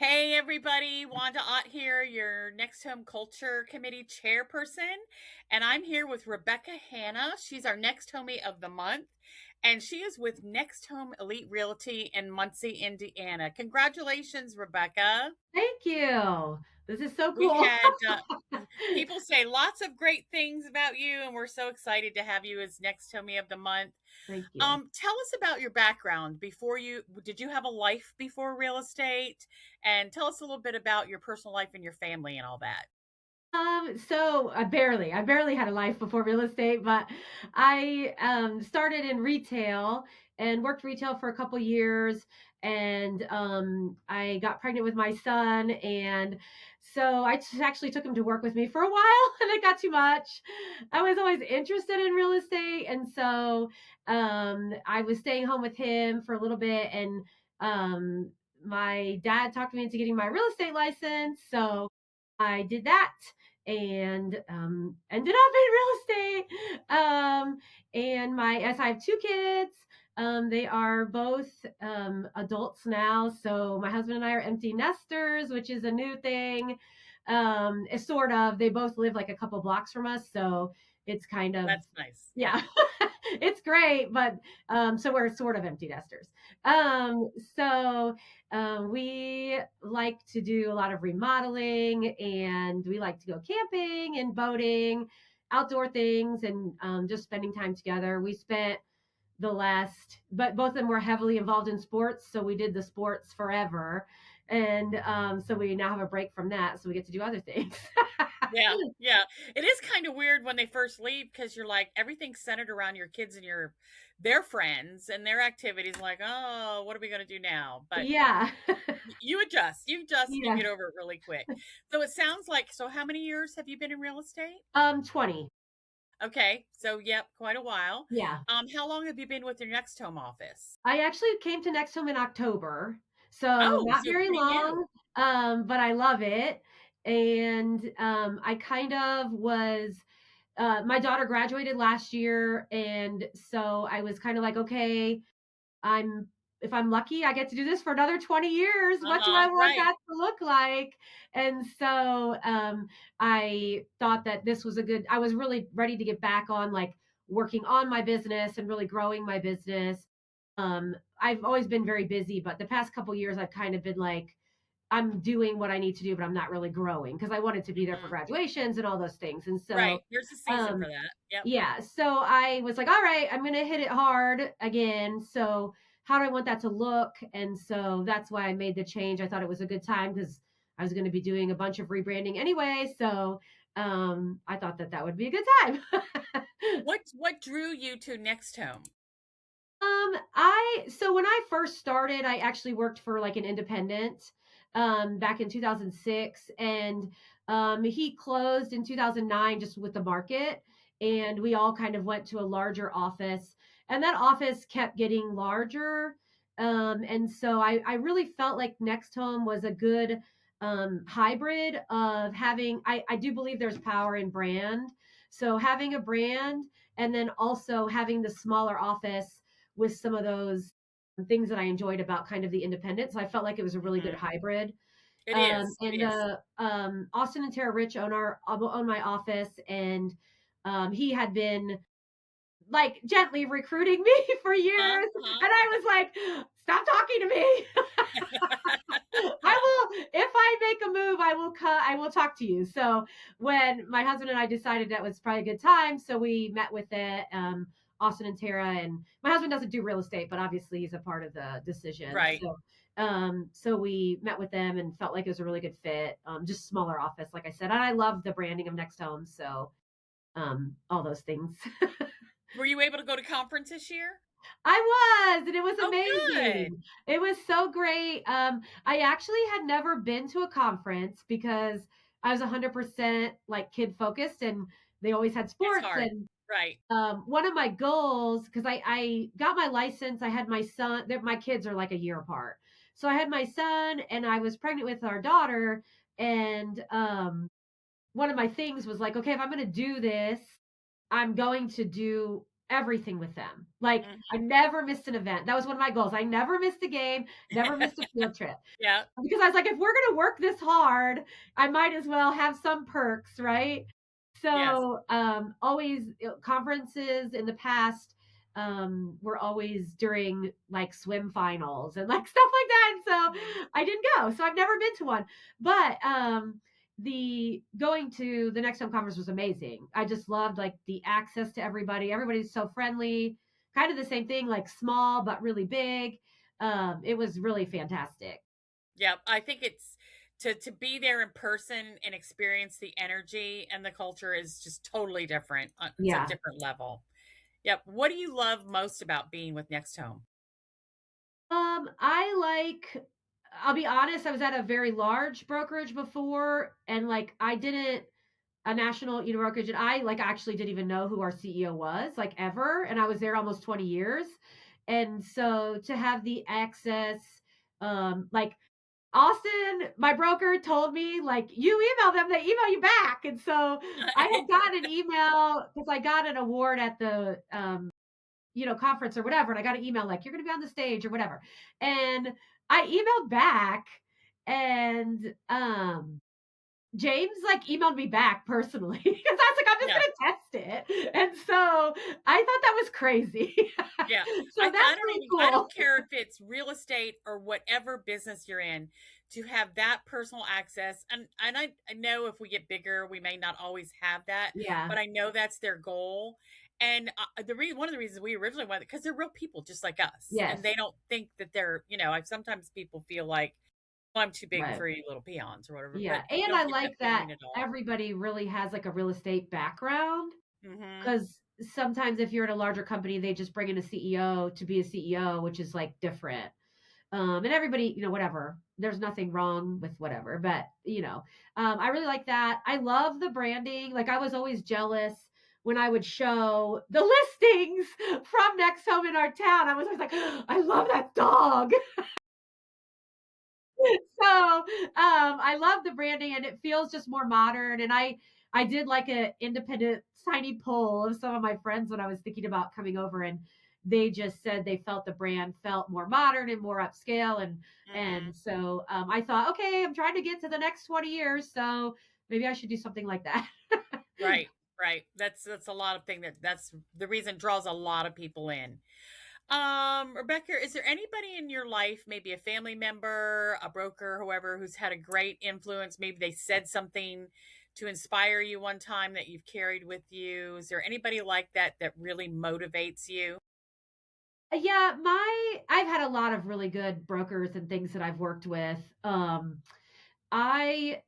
Hey everybody, Wanda Ott here, your Next Home Culture Committee chairperson, and I'm here with Rebekah Hanna. She's our Next Homie of the month, and she is with Next Home Elite Realty in Muncie, Indiana. Congratulations, Rebekah. Thank you. This is so We cool. had people say lots of great things about you, and we're so excited to have you as Next Homie of the month. Thank you. Tell us about your background. Before you did you have a life before real estate? And tell us a little bit about your personal life and your family and all that. So I barely had a life before real estate, but I started in retail and worked retail for a couple years, and I got pregnant with my son, and so actually took him to work with me for a while, and it got too much. I was always interested in real estate, and so I was staying home with him for a little bit, and my dad talked me into getting my real estate license, so I did that and ended up in real estate. And as I have two kids, they are both adults now. So my husband and I are empty nesters, which is a new thing. It's sort of, they both live like a couple blocks from us. So it's kind of, That's nice. Yeah. yeah, it's great. But so we're sort of empty nesters. So we like to do a lot of remodeling, and we like to go camping and boating, outdoor things, and just spending time together. We spent but both of them were heavily involved in sports. So we did the sports forever. And so we now have a break from that. So we get to do other things. Yeah. Yeah. It is kind of weird when they first leave because you're like everything's centered around your kids and their friends and their activities like, "Oh, what are we going to do now?" But Yeah. you adjust and you Yeah. get over it really quick. So it sounds like so how many years have you been in real estate? 20. Okay. So yep, quite a while. Yeah. How long have you been with your next home office? I actually came to NextHome in October, so Oh, not so very pretty new. long, but I love it. And I kind of was, my daughter graduated last year, and so I was kind of like, okay, I'm if I'm lucky, I get to do this for another 20 years. What do I Uh-huh. want Right. that to look like? And so I thought that this was I was really ready to get back on like working on my business and really growing my business. I've always been very busy, but the past couple years I've kind of been like, I'm doing what I need to do, but I'm not really growing because I wanted to be there for Mhm. graduations and all those things. And so, Right. There's a season for um, that. Yep. yeah, so I was like, all right, I'm going to hit it hard again. So, how do I want that to look? And so that's why I made the change. I thought it was a good time because I was going to be doing a bunch of rebranding anyway. So, I thought that that would be a good time. What drew you to Next Home? So when I first started, I actually worked for like an independent back in 2006, and he closed in 2009 just with the market, and we all kind of went to a larger office, and that office kept getting larger. And so I really felt like Next Home was a good hybrid of I do believe there's power in brand. So having a brand and then also having the smaller office with some of those things that I enjoyed about kind of the independence. I felt like it was a really good Mhm. hybrid. It is. It And is. Austin and Tara Rich own my office, and he had been like gently recruiting me for years, Uh-huh. and I was like, "Stop talking to me." I will if I make a move, I will talk to you. So when my husband and I decided that was probably a good time, so we met with Austin and Tara, and my husband doesn't do real estate, but obviously he's a part of the decision. Right. So we met with them and felt like it was a really good fit. Just smaller office, like I said. And I love the branding of Next Home, so all those things. Were you able to go to conference this year? I was, and it was Oh, good. amazing. It was so great. I actually had never been to a conference because I was 100% like kid focused, and they always had It's sports. hard. And Right. one of my goals, because I got my license, I had my son. My kids are like a year apart, so I had my son, and I was pregnant with our daughter. And one of my things was like, okay, if I'm going to do this, I'm going to do everything with them. Like, I Mhm. never missed an event. That was one of my goals. I never missed a game, never missed a field trip. Yeah. Because I was like, if we're gonna work this hard, I might as well have some perks, right? Yes. So, always conferences in the past were always during like swim finals and like stuff like that. And Mhm. so I didn't go. So I've never been to one. But the going to the Next Home conference was amazing. I just loved like the access to everybody. Everybody's so friendly, kind of the same thing, like small but really big. It was really fantastic. Yep. I think it's to be there in person and experience the energy and the culture is just totally different. It's a Yeah. different level. Yep. What do you love most about being with Next Home? I like I'll be honest, I was at a very large brokerage before and like I didn't a national, brokerage and I like actually didn't even know who our CEO was like ever and I was there almost 20 years. And so to have the access like Austin, my broker told me like you email them, they email you back. And so I had gotten an email because I got an award at the conference or whatever. And I got an email like, you're going to be on the stage or whatever. And I emailed back and James like emailed me back personally because I was like, I'm just Yeah. going to test it. And so I thought that was crazy. Yeah. So I that's don't really even I cool. don't care if it's real estate or whatever business you're in, to have that personal access. And I know if we get bigger, we may not always have that, Yeah. but I know that's their goal. And one of the reasons we originally went because they're real people just like us, and Yes. they don't think that they're sometimes people feel like, well, I'm too big Right. for you little peons or whatever, Yeah. but you And I don't get that like that feeling at all. everybody really has like a real estate background. Hmm. 'Cause sometimes if you're at a larger company, they just bring in a CEO to be a CEO, which is, like, different. And everybody, whatever. There's nothing wrong with whatever, but, I really like that. I love the branding. Like, I was always jealous when I would show the listings from Next Home in our town. I was always like, "I love that dog." I love the branding and it feels just more modern. And I did like a independent tiny poll of some of my friends when I was thinking about coming over and they just said they felt the brand felt more modern and more upscale and Hmm. so I thought okay I'm trying to get to the next 20 years so maybe I should do something like that. Right, right. That's a lot of thing that's the reason draws a lot of people in. Rebecca, is there anybody in your life, maybe a family member, a broker, whoever, who's had a great influence? Maybe they said something to inspire you one time that you've carried with you. Is there anybody like that that really motivates you? Yeah, I've had a lot of really good brokers and things that I've worked with. I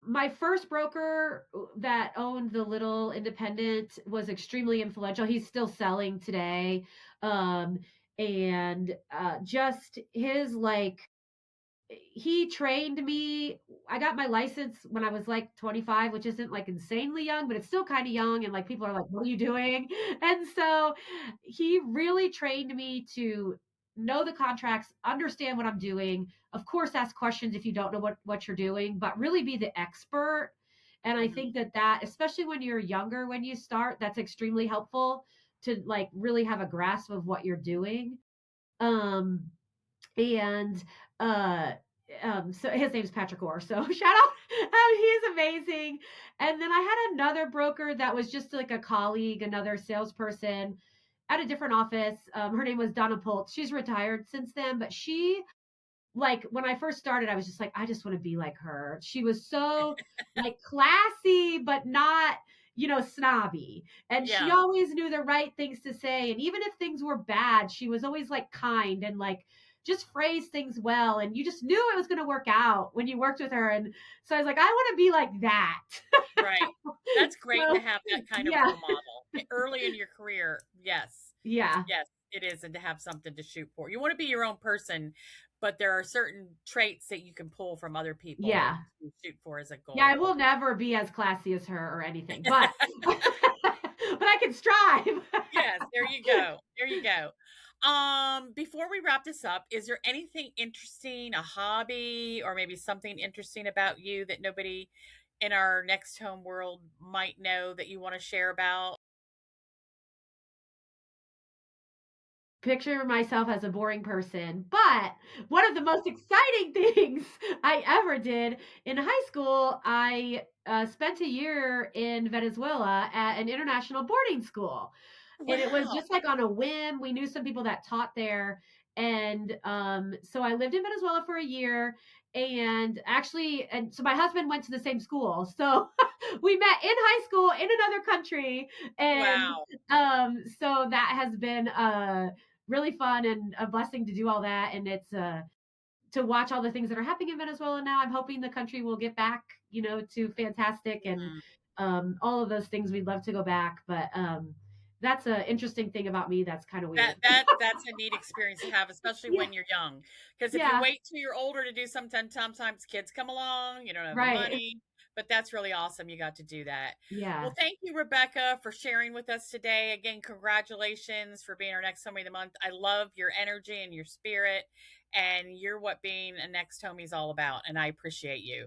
My first broker that owned the little independent was extremely influential. He's still selling today. Um, and just his like he trained me. I got my license when I was like 25, which isn't like insanely young, but it's still kind of young. And like people are like, what are you doing? And so he really trained me to know the contracts, understand what I'm doing. Of course, ask questions if you don't know what you're doing, but really be the expert. And I Hmm. think that, especially when you're younger, when you start, that's extremely helpful to like really have a grasp of what you're doing. Um, and uh so his name's Patrick Orr. So shout out, he's amazing. And then I had another broker that was just like a colleague, another salesperson at a different office. Her name was Donna Polk. She's retired since then, but she like when I first started, I was just like, I just want to be like her. She was so like classy, but not, snobby. And she Yeah. always knew the right things to say. And even if things were bad, she was always like kind and like just phrase things well. And you just knew it was going to work out when you worked with her. And so I was like, I want to be like that. Right. That's great to So have that kind of yeah, role model early in your career. Yes. yeah, Yes, it is. And to have something to shoot for. You want to be your own person, but there are certain traits that you can pull from other people yeah. to shoot for as a Yeah, I goal. will never be as classy as her or anything, but but I can strive. Yes, there you go. There you go. Before we wrap this up, is there anything interesting, a hobby, or maybe something interesting about you that nobody in our next home world might know that you want to share about? picture myself as a boring person. But one of the most exciting things I ever did in high school, I spent a year in Venezuela at an international boarding school. And it was Wow. just like on a whim. We knew some people that taught there. And so I lived in Venezuela for a year. And so my husband went to the same school. So we met in high school in another country. And Wow. so that has been really fun and a blessing to do all that. And it's to watch all the things that are happening in Venezuela now. I'm hoping the country will get back, to fantastic and Mm. all of those things. We'd love to go back, but that's an interesting thing about me. That's kind of weird. That's a neat experience to have, especially Yeah, when you're young. Because if you yeah, wait till you're older to do something, sometimes kids come along, you don't have the right. money. But that's really awesome you got to do that. Well, Yeah, thank you, Rebekah, for sharing with us today. Again, congratulations for being our next homie of the month. I love your energy and your spirit, and you're what being a next homie is all about, and I appreciate you.